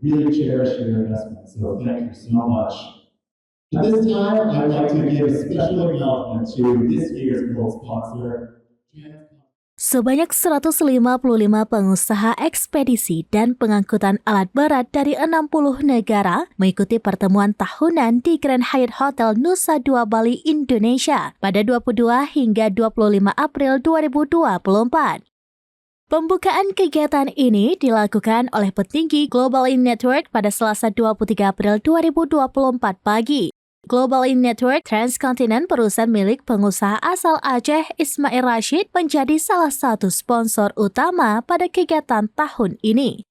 really cherish your investment. So thank you so much. At this time, I'd like to give a special acknowledgement to this year's gold sponsor. Sebanyak 155 pengusaha ekspedisi dan pengangkutan alat berat dari 60 negara mengikuti pertemuan tahunan di Grand Hyatt Hotel Nusa Dua Bali, Indonesia pada 22 hingga 25 April 2024. Pembukaan kegiatan ini dilakukan oleh petinggi Global In Network pada Selasa 23 April 2024 pagi. Global In Network Transcontinent, perusahaan milik pengusaha asal Aceh Ismail Rashid, menjadi salah satu sponsor utama pada kegiatan tahun ini.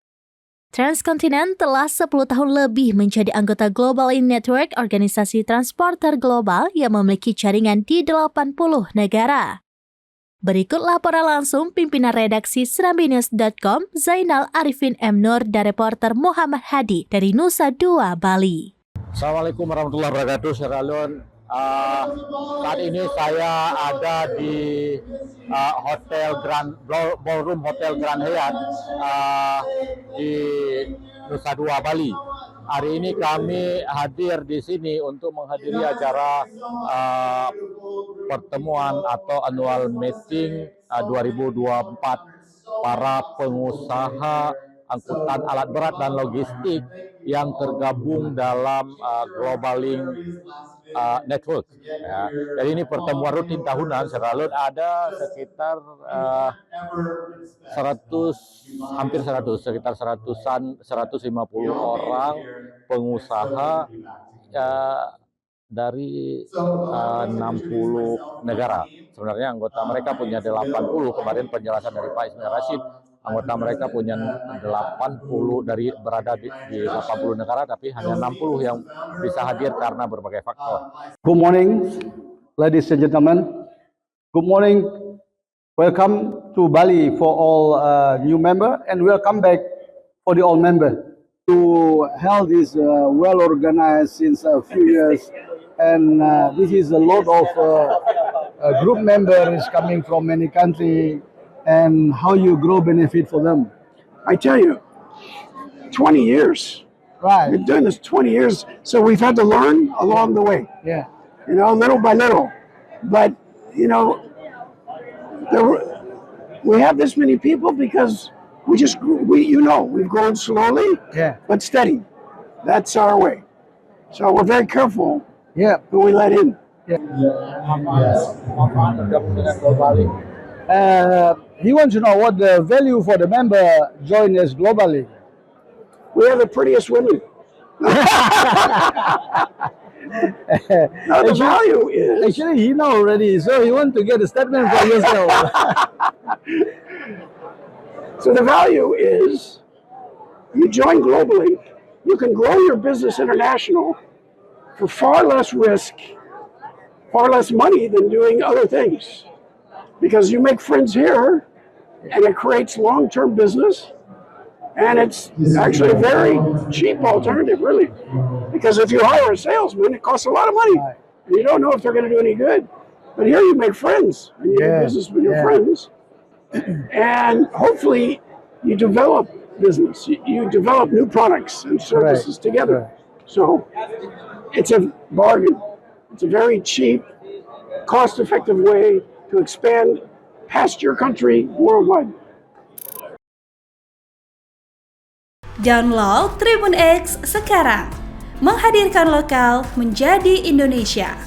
Transcontinent telah 10 tahun lebih menjadi anggota Global In Network, organisasi transporter global yang memiliki jaringan di 80 negara. Berikut laporan langsung pimpinan redaksi serambinews.com Zainal Arifin M. Nur dan reporter Muhammad Hadi dari Nusa Dua Bali. Assalamualaikum warahmatullahi wabarakatuh, Sheralun. Saat ini saya ada di Ballroom Hotel Grand Hyatt di Nusa Dua Bali. Hari ini kami hadir di sini untuk menghadiri acara pertemuan atau annual meeting 2024 para pengusaha angkutan alat berat dan logistik yang tergabung dalam Global In Network. Ya. Jadi ini pertemuan rutin tahunan, selalu ada sekitar sekitar 150 orang pengusaha dari 60 negara. Sebenarnya anggota mereka punya 80, kemarin penjelasan dari Pak Ismail Rashid. Anggota mereka punya 80 berada di 80 negara, tapi hanya 60 yang bisa hadir karena berbagai faktor. Good morning, ladies and gentlemen. Good morning. Welcome to Bali for all new member, and welcome back for the old member. To held is well organized since a few years, and this is a lot of group members coming from many countries. And how you grow benefit for them? I tell you, 20 years. Right. We've done this 20 years, so we've had to learn along the way. Yeah. You know, little by little. But, you know, we have this many people because we've grown slowly, yeah, but steady. That's our way. So we're very careful, yeah, who we let in. Yeah. He wants to know what the value for the member join us globally. We have the prettiest women. Now the value is... Actually, he know already, so he want to get a statement for yourself. So the value is, you join globally, you can grow your business international for far less risk, far less money than doing other things. Because you make friends here, and it creates long-term business, and it's actually a very cheap alternative, really. Because if you hire a salesman, it costs a lot of money. You don't know if they're going to do any good. But here you make friends, and you do business with your friends, and hopefully you develop business. You develop new products and services together. So it's a bargain. It's a very cheap, cost-effective way to expand past your country worldwide. Download Tribun X sekarang, menghadirkan lokal menjadi Indonesia.